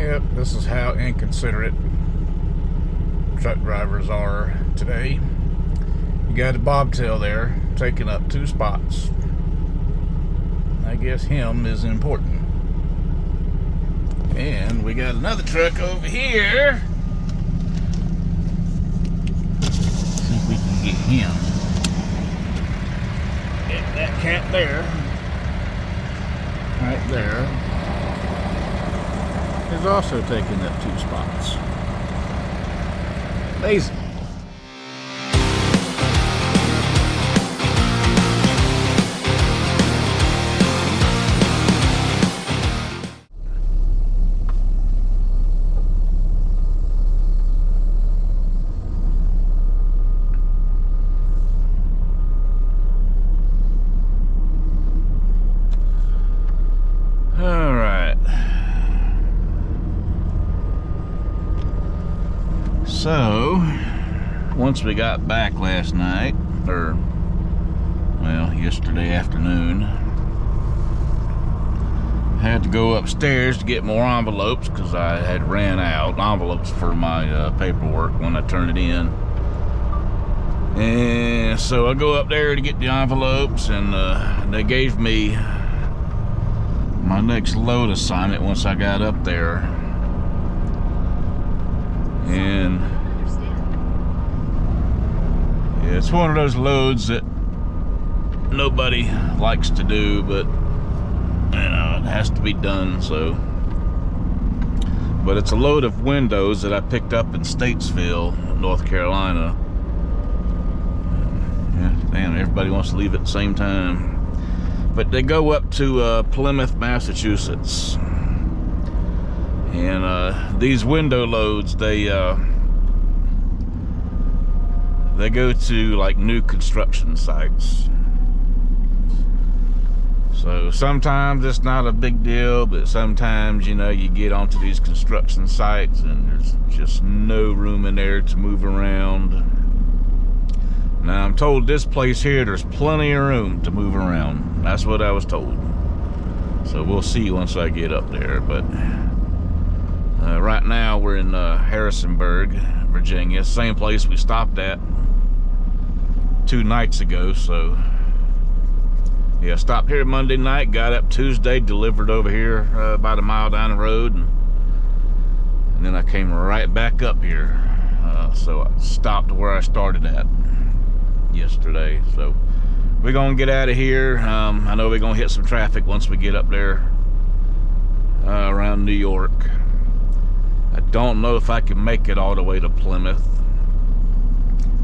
Yep, this is how inconsiderate truck drivers are today. You got a bobtail there taking up 2 spots. I guess him is important. And we got another truck over here. See if we can get him. Get that cat there. Right there. Is also taking up 2 spots. Amazing. All right. So, once we got back last night, or, well, yesterday afternoon, I had to go upstairs to get more envelopes because I had ran out envelopes for my paperwork when I turned it in. And so I go up there to get the envelopes, and they gave me my next load assignment once I got up there. And yeah, it's one of those loads that nobody likes to do, but you know, it has to be done. So, but it's a load of windows that I picked up in Statesville, North Carolina. Yeah, damn, everybody wants to leave at the same time. But they go up to Plymouth, Massachusetts. And these window loads, they go to like new construction sites. So sometimes it's not a big deal, but sometimes, you know, you get onto these construction sites and there's just no room in there to move around. Now I'm told this place here, there's plenty of room to move around. That's what I was told. So we'll see once I get up there. But right now we're in Harrisonburg, Virginia. Same place we stopped at 2 nights ago. So yeah, stopped here Monday night, got up Tuesday, delivered over here about a mile down the road. And then I came right back up here. So I stopped where I started at yesterday. So we're gonna get out of here. I know we're gonna hit some traffic once we get up there around New York. I don't know if I can make it all the way to Plymouth.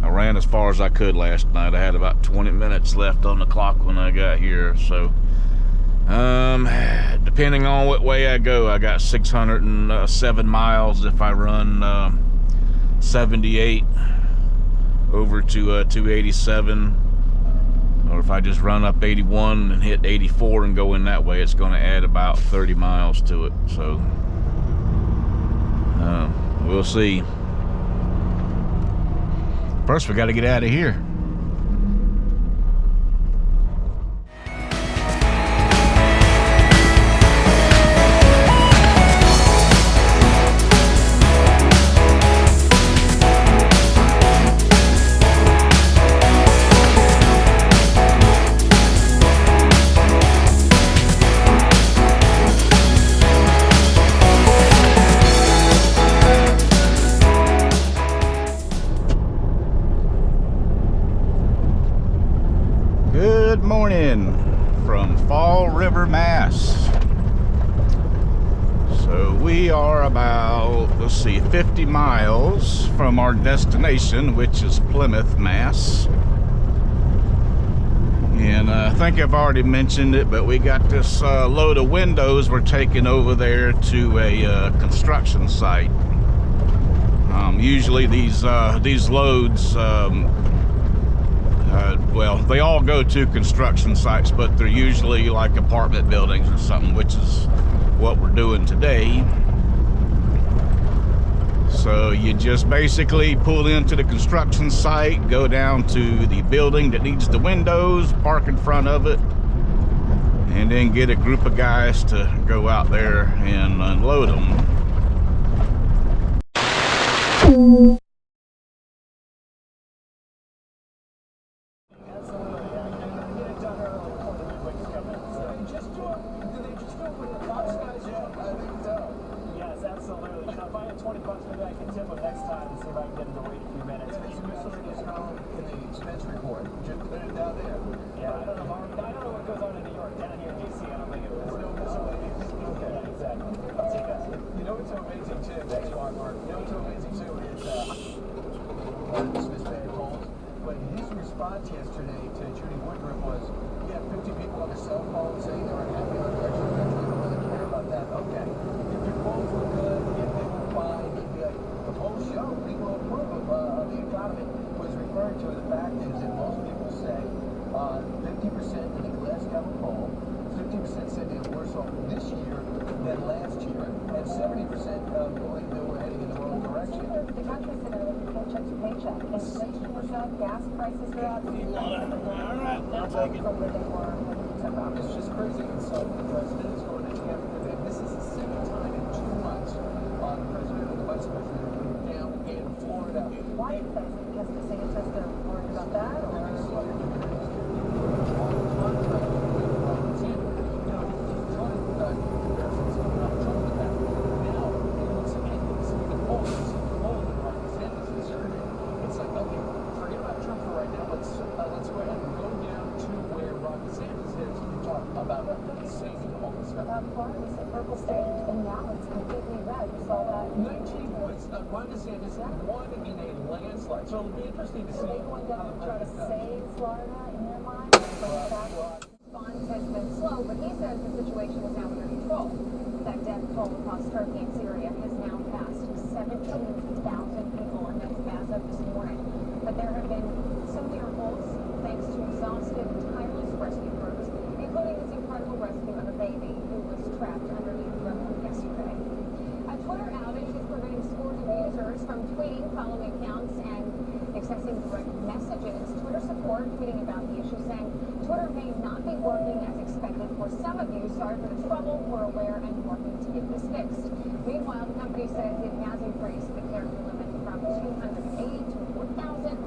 I ran as far as I could last night. I had about 20 minutes left on the clock when I got here. So depending on what way I go, I got 607 miles if I run 78 over to 287, or if I just run up 81 and hit 84 and go in that way, it's going to add about 30 miles to it. So we'll see. First we got to get out of here. Good morning from Fall River, Mass. So we are about, let's see, 50 miles from our destination, which is Plymouth, Mass. And I think I've already mentioned it, but we got this load of windows we're taking over there to a construction site. Usually these loads, well, they all go to construction sites, but they're usually like apartment buildings or something, which is what we're doing today. So you just basically pull into the construction site, go down to the building that needs the windows, park in front of it, and then get a group of guys to go out there and unload them. Yes, absolutely. Now, if I had 20 bucks, maybe I can tip him next time and see if I can get him to wait a few minutes. It's miscellaneous column in the expense report. Just put it down there. Yeah, I don't know what goes on in New York. Down here in DC, I don't think it There's would. no miscellaneous. Okay, yeah, exactly. I'll take that. You know what's so amazing too? That's why, Mark. You know what's so amazing too is dismiss bad calls. But his response yesterday to Judy Woodruff was, "Yeah, 50 people on the cell phone saying they were happy on election. I don't really care about that." Okay, if your polls were good, if they were fine, you'd be like, the polls show people approve of the economy. Was referring to the fact is that most people say 50% in the Glasgow poll, 50% said they were worse off this year than last year, and 70% believe they were heading in the wrong direction. The country's in a paycheck to paycheck. Inflation was up, gas prices are up. All right, I'll take it. From where they were when you took office. It's just crazy. And so the president is going to Tampa today. This is the second time in 2 months the president and the vice president are going down in Florida. Why is that? Because DeSantis, they're worried about that? Or? Let's go ahead and go down to where Ron DeSantis is and talk about saving all this stuff. Florida was a purple state, and now it's completely red. You saw that? 19 points. Ron DeSantis won in a landslide. So it'll be interesting to see. Are they going down to try to save Florida in their mind? Response has been slow, but he says the situation is now under control. That death toll across Turkey and Syria has now passed 17,000 people, and that's as of this morning. But there have been some miracles thanks to exhaustive, tireless rescue crews, including this incredible rescue of a baby who was trapped underneath rubble yesterday. A Twitter outage is preventing scores of users from tweeting following accounts and accessing direct messages. Twitter support tweeting about the issue, saying Twitter may not be working as expected for some of you. Sorry for the trouble. We're aware and working to get this fixed. Meanwhile, the company says it has increased the character limit from 280 to 4,000.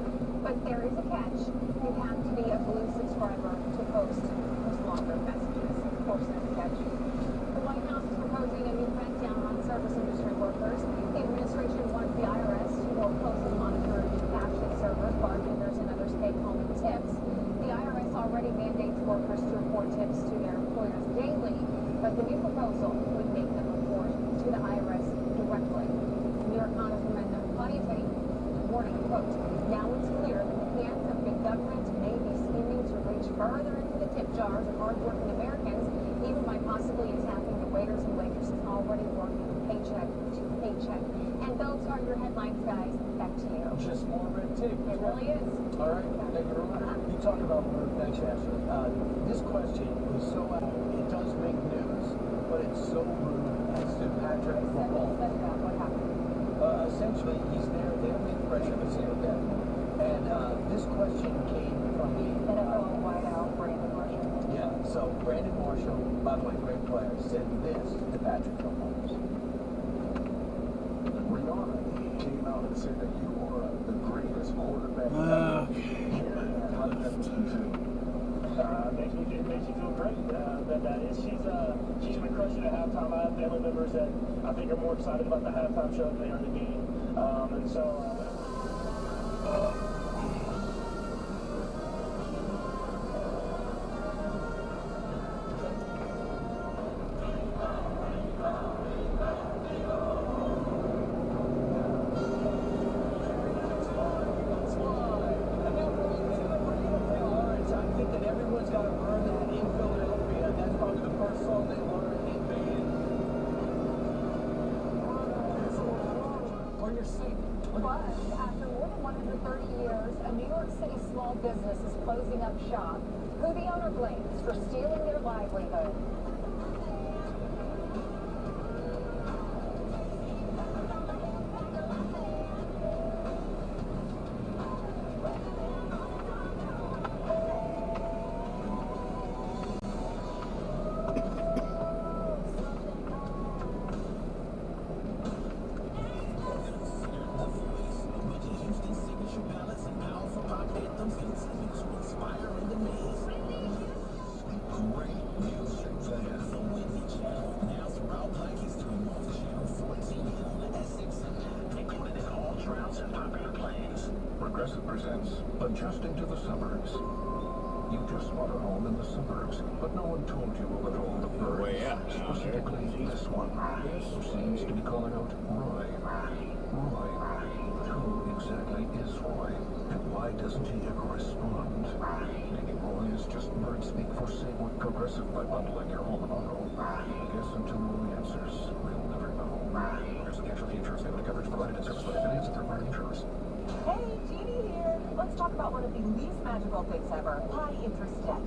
But there is a catch. You have to be a blue subscriber to post those longer messages. Of course, there's a catch. The White House is proposing a new crackdown on service industry workers. The administration wants the IRS to more closely monitor cash at servers, bartenders, and others take-home tips. The IRS already mandates workers to report tips to their employers daily, but the new proposal would make them report to the IRS directly. New York Congressman Buddy Tate warning, quote, "Now it's clear that the hands of big government may be scheming to reach further into the tip jars of hardworking Americans, even by possibly attacking the waiters and waitresses already working paycheck to paycheck." And those are your headlines, guys. Back to you. Just more red tape. It really is. All right, thank you very much. You talk about more. Thanks, Ashley. This question was so it does make news, but it's so rude as to Patrick football. What happened? Essentially, he's there. They have the impression of zero death. And this question came from the NFL wideout Brandon Marshall. Yeah. So Brandon Marshall, by the way, great player, said this to Patrick Mahomes. Rihanna came out and said that you are the greatest quarterback ever. How did that make you feel? It makes you feel great. She's been crushing at halftime. I have family members that I think are more excited about the halftime show than they are the game. And so. But after more than 130 years, a New York City small business is closing up shop, who the owner blames for stealing their livelihood. Progressive presents Adjusting to the Suburbs. You just want a home in the suburbs, but no one told you about all the birds. Way out now, Specifically this one, who seems to be calling out Roy. Roy. Who exactly is Roy? And why doesn't he ever respond? Maybe Roy is just bird speak for say what Progressive by bundling your home and auto. I guess until we know the answers, we'll never know. Here's the casualty insurance family coverage provided in service by affiliates and third-party insurers. Hey, Jeannie here. Let's talk about one of the least magical things ever, high interest debt.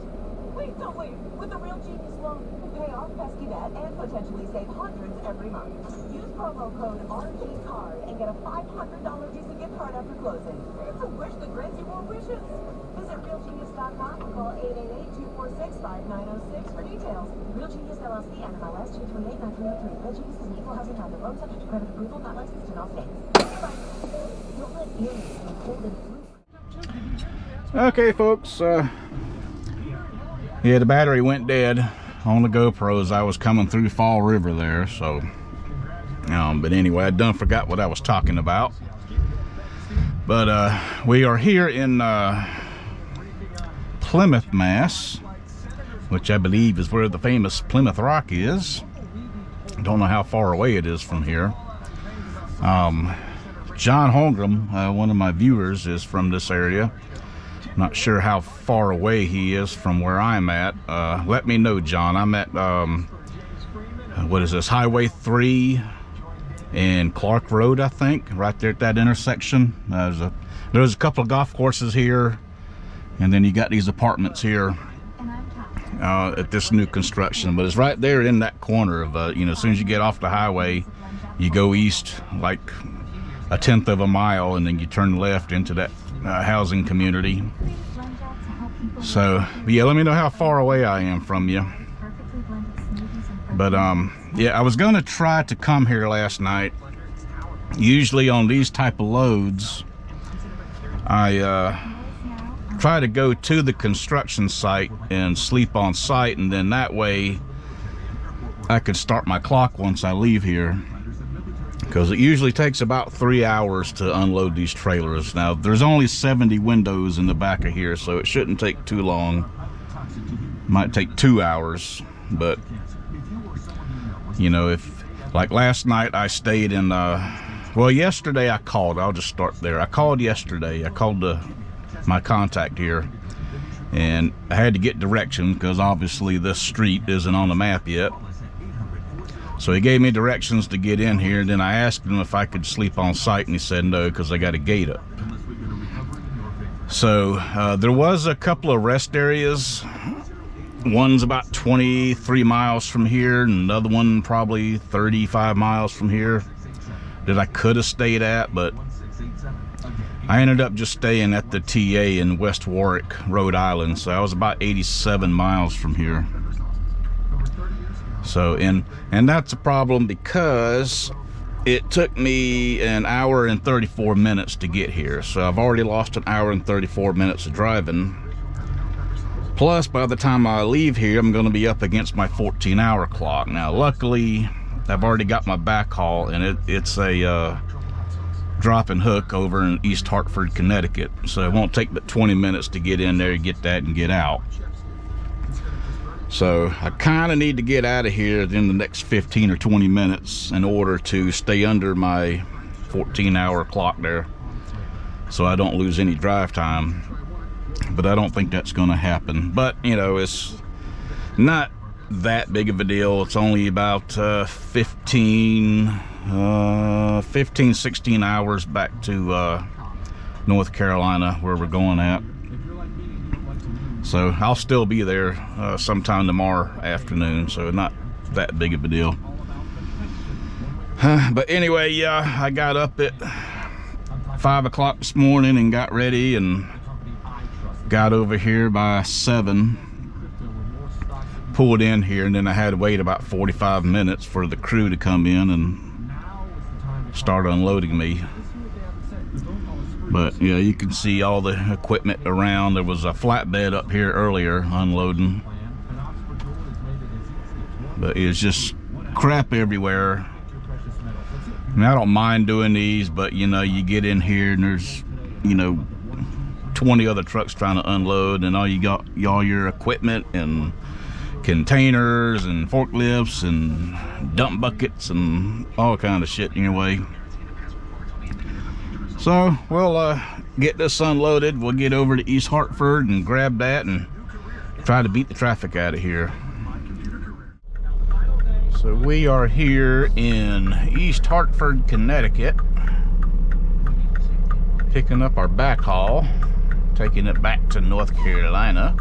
Wait, don't leave. With the Real Genius loan, you can pay off pesky debt and potentially save hundreds every month. Use promo code RGCARD and get a $500 Visa gift card after closing. It's a wish that grants you more wishes. Visit realgenius.com or call 888-246-5906 for details. Real Genius LLC, NMLS 228-9303. Real Genius is an equal housing lender. Loan subject to credit approval, not licensed in all states. Bye. Don't let aliens be cold and fluke. Okay, folks. Yeah, the battery went dead on the GoPro as I was coming through Fall River there. So, but anyway, I done forgot what I was talking about. But we are here in Plymouth, Mass, which I believe is where the famous Plymouth Rock is. I don't know how far away it is from here. John Holmgren, one of my viewers, is from this area. Not sure how far away he is from where I'm at. Let me know, John. I'm at, what is this, Highway 3 and Clark Road, I think, right there at that intersection. There's a couple of golf courses here, and then you got these apartments here at this new construction. But it's right there in that corner of, as soon as you get off the highway, you go east like a 1/10 of a mile, and then you turn left into that housing community. So yeah, let me know how far away I am from you. But yeah, I was gonna try to come here last night. Usually on these type of loads, I try to go to the construction site and sleep on site, and then that way I could start my clock once I leave here, because it usually takes about 3 hours to unload these trailers. Now, there's only 70 windows in the back of here, so it shouldn't take too long. Might take 2 hours, but if, like last night, I stayed in, well, yesterday I called. I'll just start there. I called yesterday. I called my contact here, and I had to get directions because obviously this street isn't on the map yet. So he gave me directions to get in here, and then I asked him if I could sleep on site, and he said no, because they got a gate up. So there was a couple of rest areas. One's about 23 miles from here, and another one probably 35 miles from here that I could have stayed at, but I ended up just staying at the TA in West Warwick, Rhode Island. So I was about 87 miles from here. So, and that's a problem because it took me an hour and 34 minutes to get here. So I've already lost an hour and 34 minutes of driving. Plus, by the time I leave here, I'm going to be up against my 14-hour clock. Now, luckily, I've already got my backhaul, and it's a drop and hook over in East Hartford, Connecticut. So it won't take but 20 minutes to get in there, get that, and get out. So I kind of need to get out of here in the next 15 or 20 minutes in order to stay under my 14-hour clock there, so I don't lose any drive time. But I don't think that's going to happen. But it's not that big of a deal. It's only about 16 hours back to North Carolina, where we're going at. So I'll still be there sometime tomorrow afternoon, so not that big of a deal. But anyway, yeah, I got up at 5 o'clock this morning and got ready and got over here by 7, pulled in here, and then I had to wait about 45 minutes for the crew to come in and start unloading me. But yeah, you can see all the equipment around. There was a flatbed up here earlier unloading, but it's just crap everywhere. I mean, I don't mind doing these, but you get in here and there's 20 other trucks trying to unload, and all you got, all your equipment and containers and forklifts and dump buckets and all kind of shit in your way. So we'll get this unloaded. We'll get over to East Hartford and grab that and try to beat the traffic out of here. So we are here in East Hartford, Connecticut, picking up our backhaul, taking it back to North Carolina.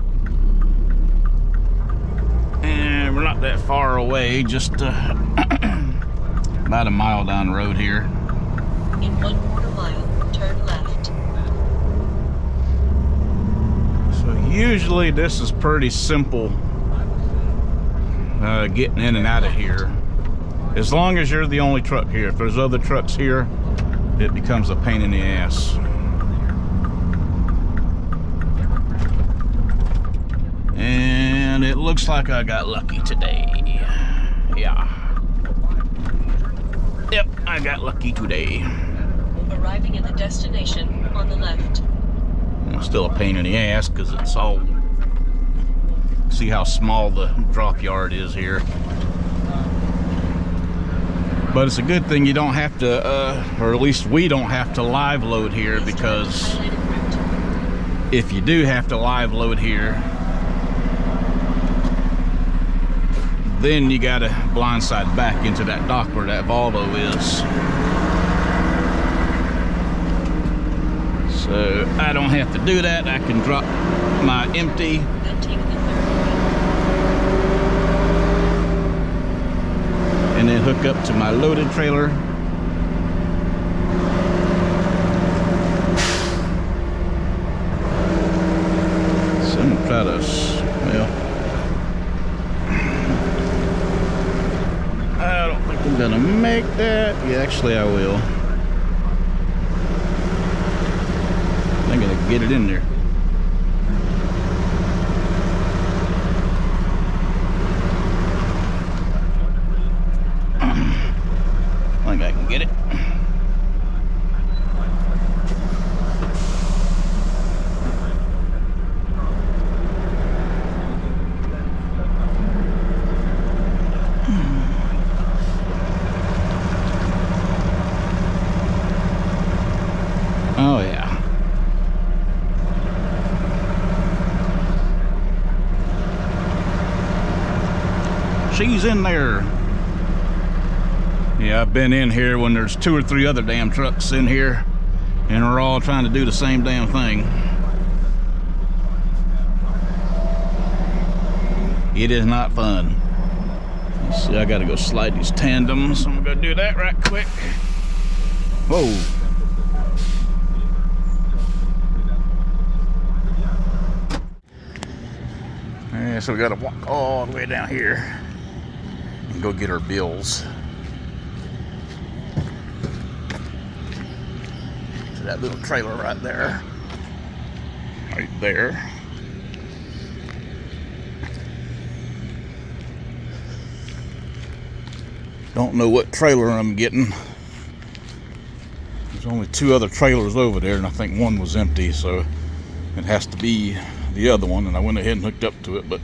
And we're not that far away, just about a mile down the road here. In 1/4 mile, turn left. So usually this is pretty simple, getting in and out of here. As long as you're the only truck here. If there's other trucks here, it becomes a pain in the ass. And it looks like I got lucky today. Yeah. Yep, I got lucky today. Arriving at the destination on the left. It's still a pain in the ass because it's all... See how small the drop yard is here. But it's a good thing you don't have to, or at least we don't have to live load here, because if you do have to live load here, then you gotta blindside back into that dock where that Volvo is. So I don't have to do that. I can drop my empty and then hook up to my loaded trailer. So I'm gonna try to, well, I don't think I'm gonna make that. Yeah, actually I will. I'm gonna get it in there. I think I can get it. Oh yeah. She's in there. Yeah, I've been in here when there's 2 or 3 other damn trucks in here and we're all trying to do the same damn thing. It is not fun. Let's see, I gotta go slide these tandems. I'm gonna do that right quick. Whoa. Yeah, so we gotta walk all the way down here and go get our bills. To that little trailer right there. Right there. Don't know what trailer I'm getting. There's only 2 other trailers over there, and I think one was empty, so it has to be the other one, and I went ahead and hooked up to it, but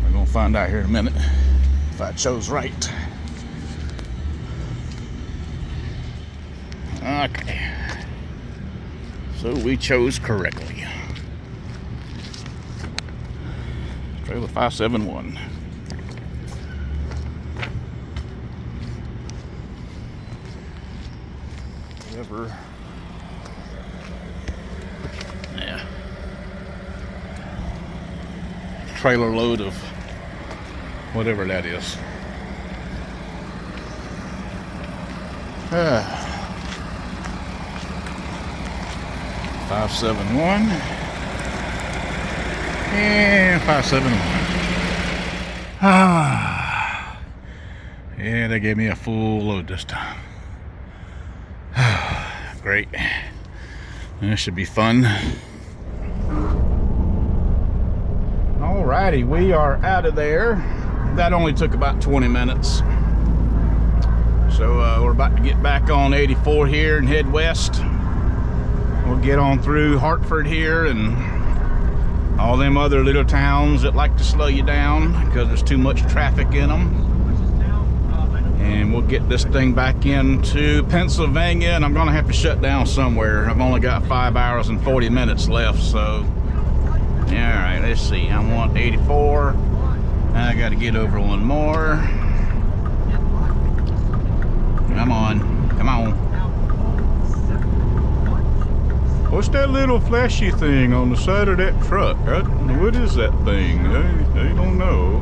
we're gonna find out here in a minute if I chose right. Okay, so we chose correctly. Trailer 571. Whatever. Yeah. Trailer load of whatever that is. 571 and 571. Yeah, they gave me a full load this time. Great. This should be fun. Alrighty, we are out of there. That only took about 20 minutes. So we're about to get back on 84 here and head west. we'll get on through Hartford here and all them other little towns that like to slow you down because there's too much traffic in them. And we'll get this thing back into Pennsylvania, and I'm gonna have to shut down somewhere. I've only got 5 hours and 40 minutes left, so. All right, let's see. I want 84. I gotta get over one more. Come on, come on. What's that little flashy thing on the side of that truck? What is that thing? I don't know.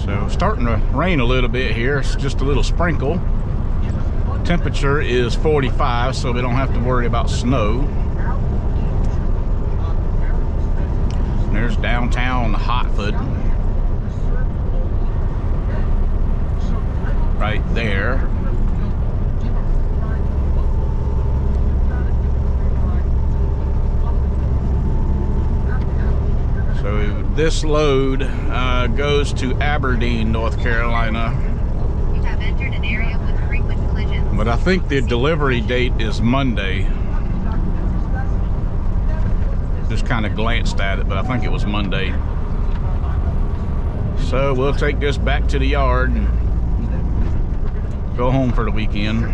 So starting to rain a little bit here. It's just a little sprinkle. Temperature is 45, so we don't have to worry about snow. And there's downtown Hartford. Right there. So this load goes to Aberdeen, North Carolina. You have entered an area with frequent collisions. But I think the delivery date is Monday. Just kind of glanced at it, but I think it was Monday. So we'll take this back to the yard and go home for the weekend.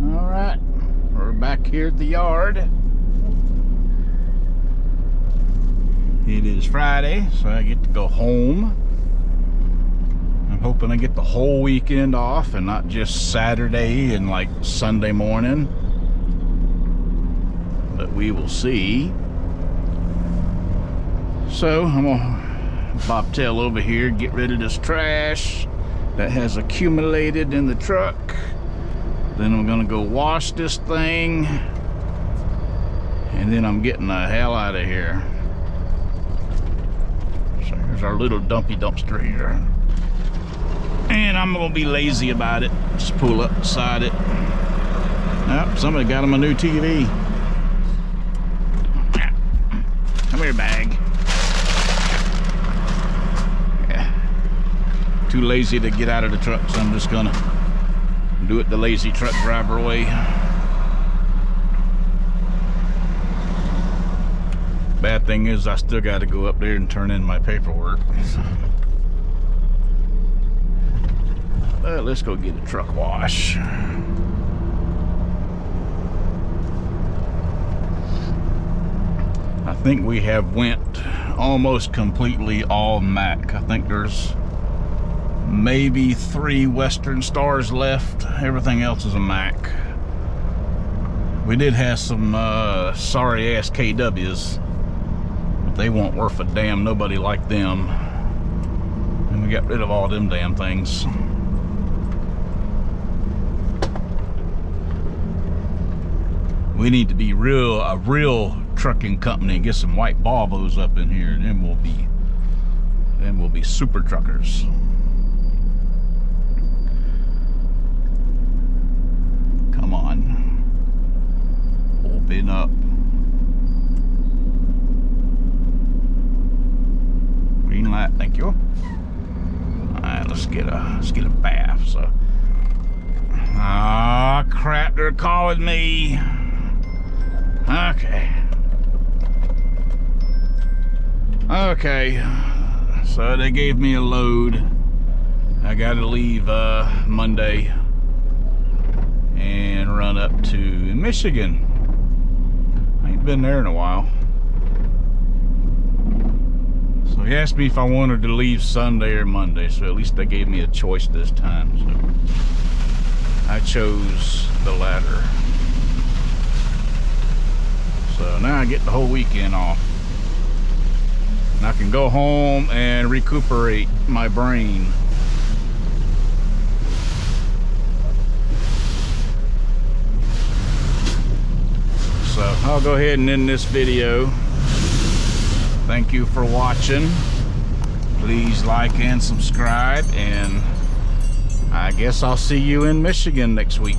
All right, we're back here at the yard. It is Friday, so I get to go home. I'm hoping I get the whole weekend off and not just Saturday and like Sunday morning. But we will see. So I'm gonna bobtail over here, get rid of this trash that has accumulated in the truck. Then I'm gonna go wash this thing. And then I'm getting the hell out of here. There's our little dumpy dumpster here. And I'm gonna be lazy about it. Just pull up beside it. Oh, somebody got him a new TV. Come here, bag. Yeah. Too lazy to get out of the truck, so I'm just gonna do it the lazy truck driver way. Bad thing is I still got to go up there and turn in my paperwork. Well, let's go get a truck wash. I think we have went almost completely all Mac. I think there's maybe 3 Western Stars left. Everything else is a Mac. We did have some sorry ass KWs. They weren't worth a damn. Nobody liked them. And we got rid of all them damn things. We need to be a real trucking company and get some white Volvos up in here, and then we'll be super truckers. Come on. Open up. Green light, thank you. Alright, let's get a bath. So, ah, crap! They're calling me. Okay. So they gave me a load. I got to leave Monday and run up to Michigan. I ain't been there in a while. So he asked me if I wanted to leave Sunday or Monday, so at least they gave me a choice this time. So I chose the latter. So now I get the whole weekend off. And I can go home and recuperate my brain. So, I'll go ahead and end this video. Thank you for watching. Please like and subscribe, and I guess I'll see you in Michigan next week.